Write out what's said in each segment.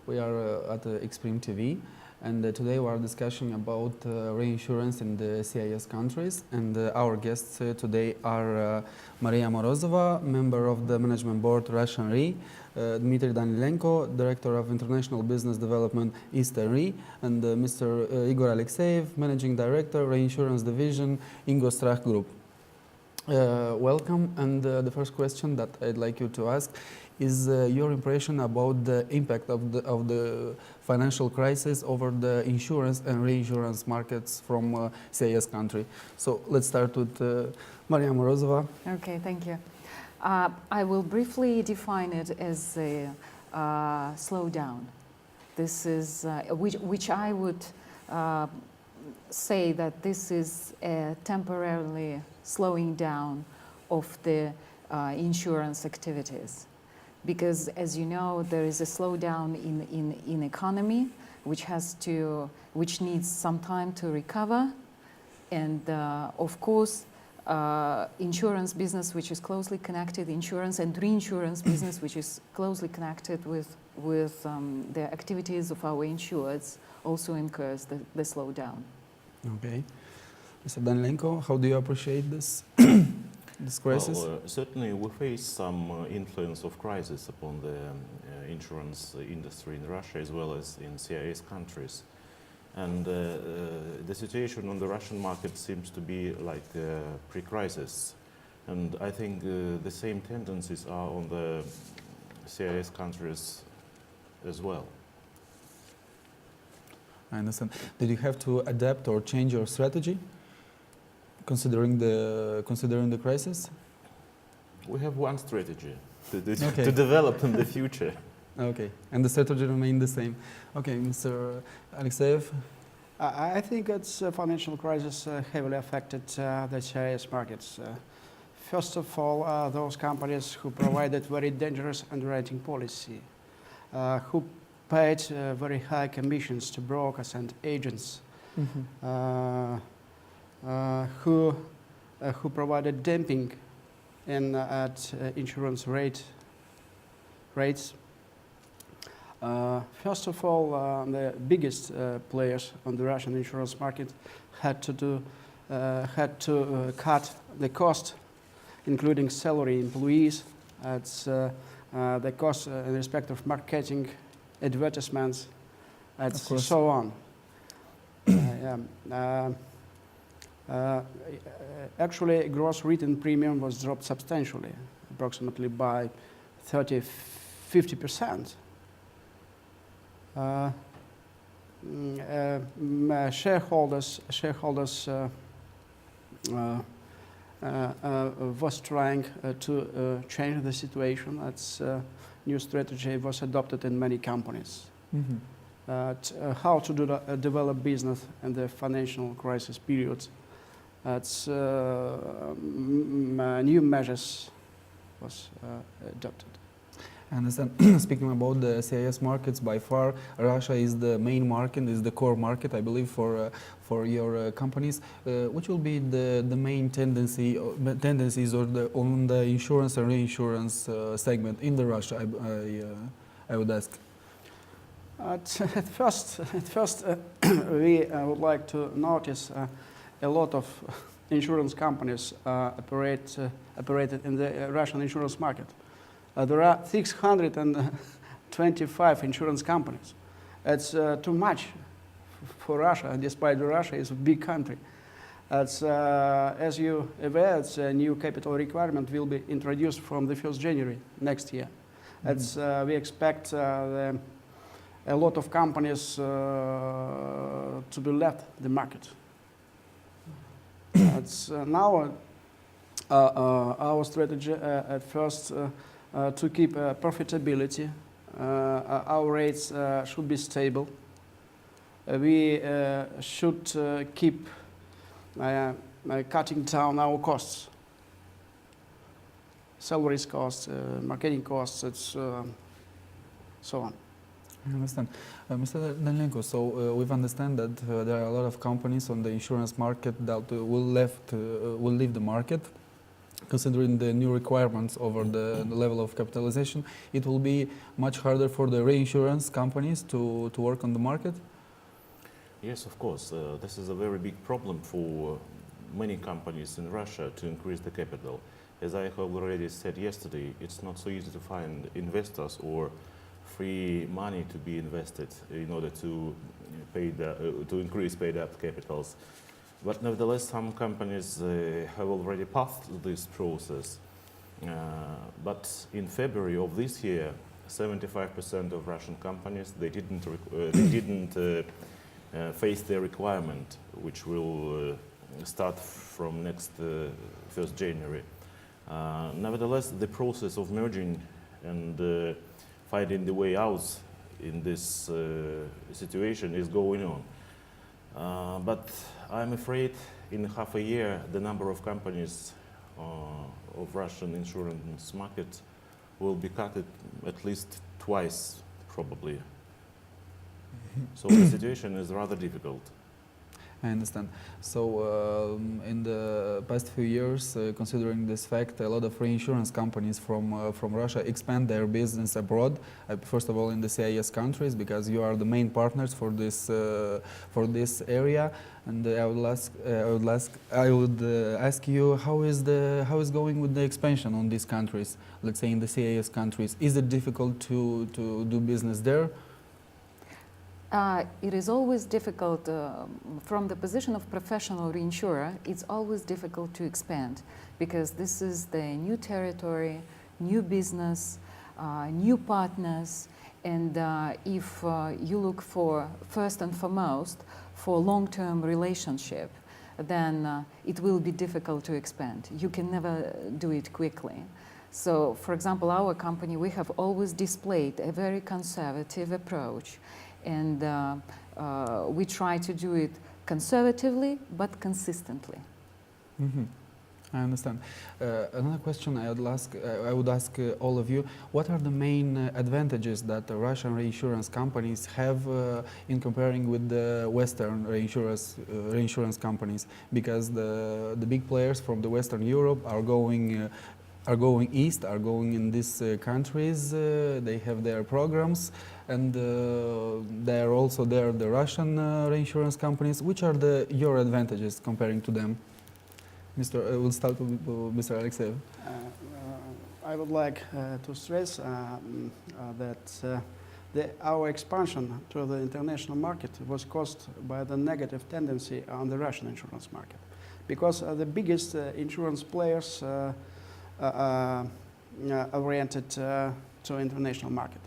We are at XPRIMM TV, and today we are discussing about reinsurance in the CIS countries. And our guests today are Maria Morozova, member of the Management Board Russian Re, Dmitry Danilenko, Director of International Business Development Eastern Re, and Mr. Igor ALEKSEEV, Managing Director, Reinsurance Division, INGOSSTRACKH Group. Welcome, and the first question that I'd like you to ask is your impression about the impact of the financial crisis over the insurance and reinsurance markets from CIS country. So let's start with Maria Morozova. Okay, thank you. I will briefly define it as a slowdown. This is which I would say that this is a temporarily slowing down of the insurance activities. Because, as you know, there is a slowdown in economy, which needs some time to recover, and of course, insurance business, which is closely connected, insurance and reinsurance business, which is closely connected with the activities of our insureds, also incurs the slowdown. Okay, Mr. Danilenko, how do you appreciate this? This crisis? Well, certainly we face some influence of crisis upon the insurance industry in Russia as well as in CIS countries. And the situation on the Russian market seems to be like pre-crisis. And I think the same tendencies are on the CIS countries as well. I understand. Did you have to adapt or change your strategy? Considering the crisis? We have one strategy to develop in the future. Okay, and the strategy remained the same. Okay, Mr. ALEKSEEV? I think it's financial crisis heavily affected the CIS markets. First of all, those companies who provided very dangerous underwriting policy, who paid very high commissions to brokers and agents, who provided dumping at insurance rates. First of all, the biggest players on the Russian insurance market had to cut the cost, including salary employees, the cost in respect of marketing, advertisements, and so on. Actually, gross written premium was dropped substantially, approximately by 30–50%. Shareholders was trying to change the situation. That's new strategy was adopted in many companies. How to develop business in the financial crisis periods. New measures was adopted. I understand. Speaking about the CIS markets, by far Russia is the main market, is the core market, I believe, for your companies. Which will be the main tendencies on the insurance and reinsurance segment in the Russia? I would ask. At first, we would like to notice a lot of insurance companies operated in the Russian insurance market. There are 625 insurance companies. It's too much for Russia, despite Russia is a big country. As you aware, it's a new capital requirement will be introduced from the 1st January next year. We expect a lot of companies to be left the market. Now our strategy at first to keep profitability. Our rates should be stable. We should keep cutting down our costs, salaries costs, marketing costs, so on. I understand. Mr. Danilenko, so we've understand that there are a lot of companies on the insurance market that will leave the market. considering the new requirements over the level of capitalization, it will be much harder for the reinsurance companies to work on the market? Yes, of course. This is a very big problem for many companies in Russia to increase the capital. As I have already said yesterday, it's not so easy to find investors or free money to be invested in order to increase paid-up capitals. But nevertheless, some companies have already passed this process. But in February of this year, 75% of Russian companies they didn't face their requirement, which will start from next 1st January. Nevertheless, the process of merging and finding the way out in this situation is going on. But I'm afraid in half a year the number of companies of Russian insurance market will be cut at least twice, probably. So the situation is rather difficult. I understand. So in the past few years, considering this fact, a lot of reinsurance companies from Russia expand their business abroad. First of all, in the CIS countries, because you are the main partners for this area. And I would ask you how is going with the expansion on these countries? Let's say in the CIS countries, is it difficult to do business there? It is always difficult, from the position of professional reinsurer, it's always difficult to expand because this is the new territory, new business, new partners, and if you look for, first and foremost, for long-term relationship, then it will be difficult to expand. You can never do it quickly. So, for example, our company, we have always displayed a very conservative approach. And we try to do it conservatively but consistently. Mm-hmm. I understand. Another question I would ask all of you: what are the main advantages that the Russian reinsurance companies have in comparing with the Western reinsurance companies? Because the big players from the Western Europe are going east, are going in these countries. They have their programs, and they are also there, the Russian reinsurance companies. Which are your advantages comparing to them? We'll start with Mr. ALEKSEEV. I would like to stress that our expansion to the international market was caused by the negative tendency on the Russian insurance market, because the biggest insurance players oriented to international market.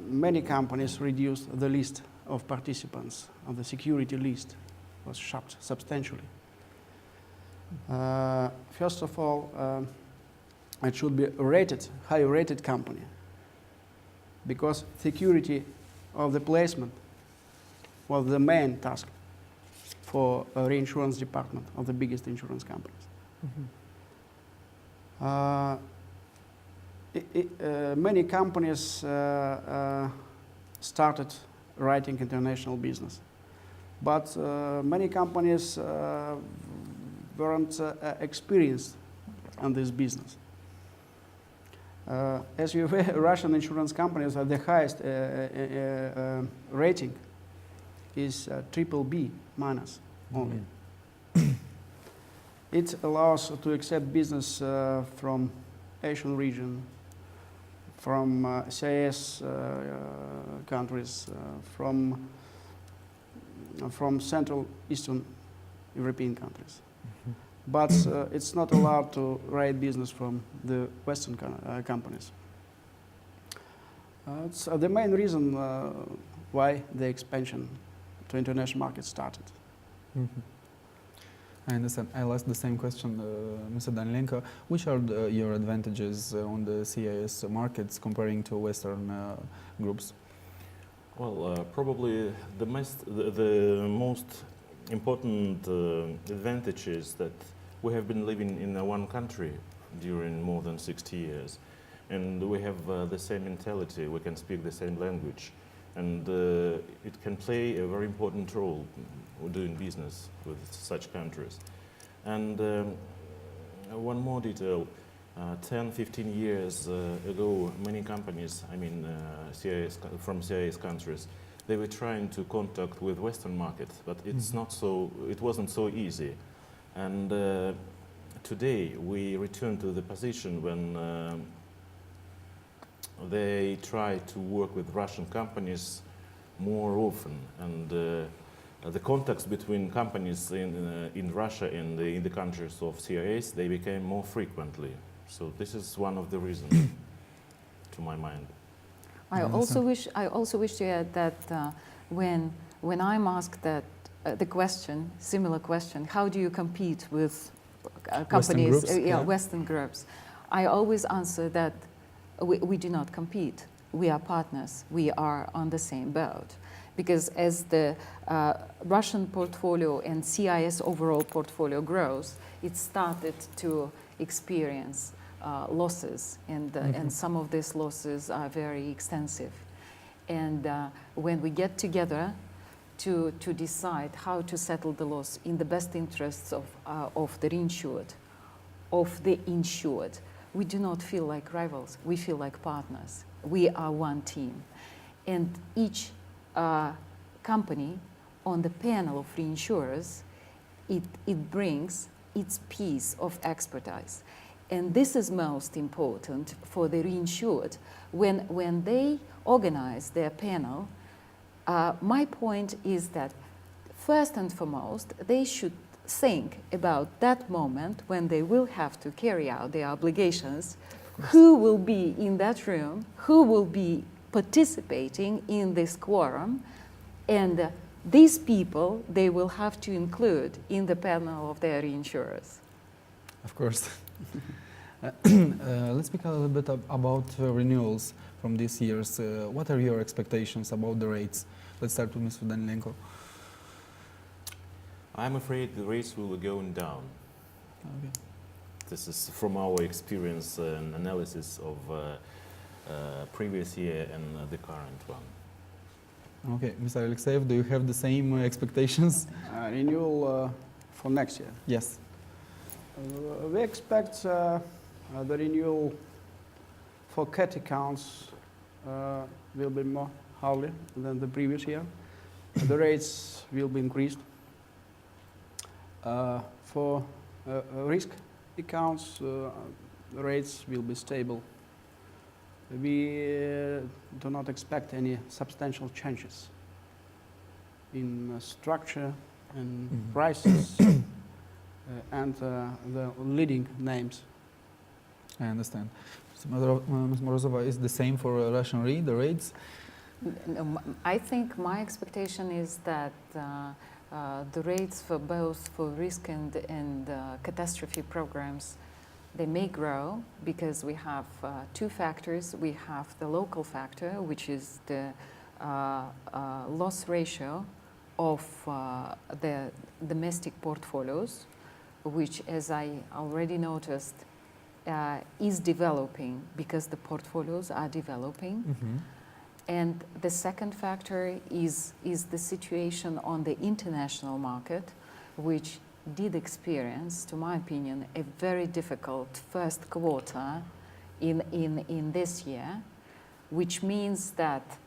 Many companies reduced the list of participants on the security list, was chopped substantially. First of all, it should be a high rated company, because security of the placement was the main task for a reinsurance department of the biggest insurance companies. Mm-hmm. Many companies started writing international business, but many companies weren't experienced on this business. As you know, Russian insurance companies are the highest rating is BBB minus only. Mm-hmm. It allows to accept business from Asian region, from CIS countries, from Central Eastern European countries. Mm-hmm. But it's not allowed to write business from the Western companies. It's the main reason why the expansion to international markets started. Mm-hmm. I understand. I'll ask the same question, Mr. Danilenko. Which are your advantages on the CIS markets comparing to Western groups? Well, probably the most important advantage is that we have been living in one country during more than 60 years, and we have the same mentality. We can speak the same language, and it can play a very important role doing business with such countries. And detail, 10, 15 years ago, many companies, CIS, from CIS countries, they were trying to contact with Western market, but it's not so, it wasn't so easy. And today we return to the position when they try to work with Russian companies more often, and the contacts between companies in Russia and in the countries of CIS, they became more frequently. So this is one of the reasons, to my mind. I also wish to add that when I'm asked that the question, similar question, how do you compete with companies, Western groups? I always answer that we do not compete. We are partners. We are on the same boat. Because as the Russian portfolio and CIS overall portfolio grows, it started to experience losses, and some of these losses are very extensive. And when we get together to decide how to settle the loss in the best interests of the reinsured, of the insured, we do not feel like rivals. We feel like partners. We are one team. And each company on the panel of reinsurers, it brings its piece of expertise. And this is most important for the reinsured. When they organize their panel, my point is that first and foremost, they should think about that moment when they will have to carry out their obligations, who will be in that room, who will be participating in this quorum, and these people they will have to include in the panel of their reinsurers. Of course. Let's speak a little bit about renewals from this year's. What are your expectations about the rates? Let's start with Mr. Danilenko. I'm afraid the rates will be going down. Okay. This is from our experience and analysis of previous year and the current one. Okay, Mr. ALEKSEEV, do you have the same expectations? Renewal for next year. Yes. We expect the renewal for cat accounts will be more higher than the previous year. The rates will be increased. For risk accounts, the rates will be stable. We do not expect any substantial changes in structure and prices and the leading names. I understand. Ms. Morozova, is the same for Russian Re, the rates? I think my expectation is that the rates for both for risk and catastrophe programs, they may grow because we have two factors. We have the local factor, which is the loss ratio of the domestic portfolios, which, as I already noticed, is developing because the portfolios are developing. Mm-hmm. And the second factor is the situation on the international market, which did experience, to my opinion, a very difficult first quarter in this year, which means that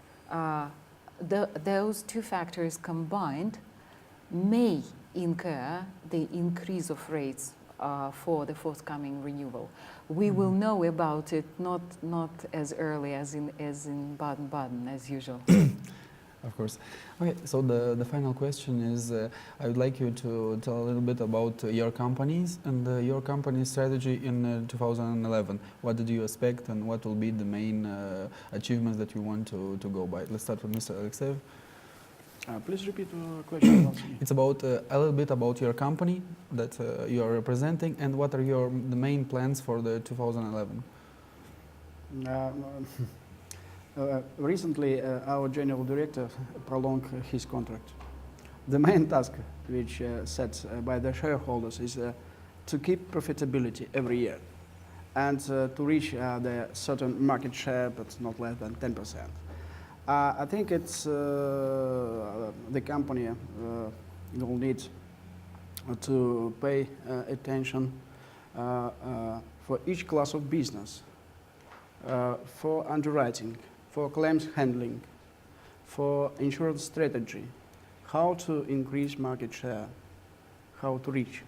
those two factors combined may incur the increase of rates for the forthcoming renewal. We will know about it not as early as in Baden-Baden, as usual. Of course. Okay, so the final question is, I would like you to tell a little bit about your companies and your company's strategy in 2011. What did you expect and what will be the main achievements that you want to go by? Let's start with Mr. ALEKSEEV. Please repeat the question. It's about a little bit about your company that you are representing and what are the main plans for the 2011? Recently, our general director prolonged his contract. The main task which set by the shareholders is to keep profitability every year and to reach the certain market share, but not less than 10%. I think it's the company will need to pay attention for each class of business, for underwriting, for claims handling, for insurance strategy, how to increase market share, how to reach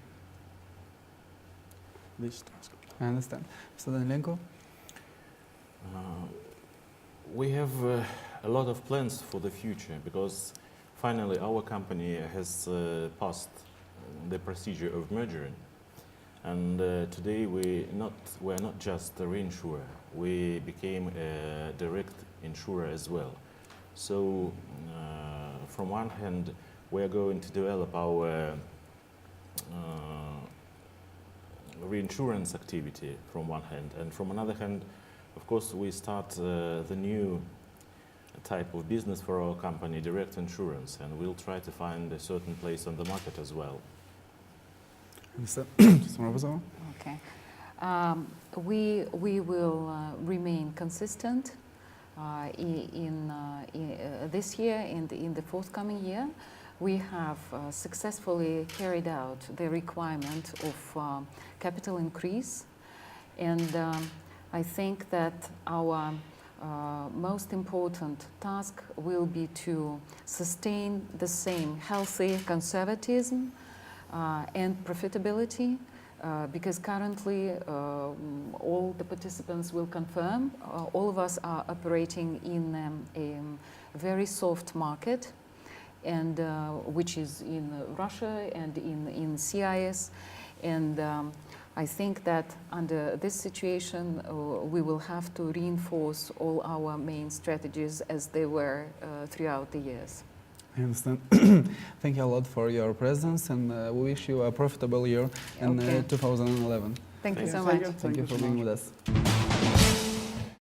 this task. I understand. So Danilenko? We have a lot of plans for the future because finally our company has passed the procedure of mergering. And today we're not just a reinsurer, we became a direct insurer as well. So from one hand, we are going to develop our reinsurance activity from one hand, and from another hand, of course, we start the new type of business for our company, direct insurance, and we'll try to find a certain place on the market as well. Morozova? Okay. We will remain consistent in this year and in the forthcoming year. We have successfully carried out the requirement of capital increase, and I think that our most important task will be to sustain the same healthy conservatism and profitability, because currently all the participants will confirm all of us are operating in a very soft market, and which is in Russia and in CIS, and I think that under this situation we will have to reinforce all our main strategies as they were throughout the years. I understand. Thank you a lot for your presence, and we wish you a profitable year in 2011. Thank you so Thank much. you. Thank you for so being much. with us.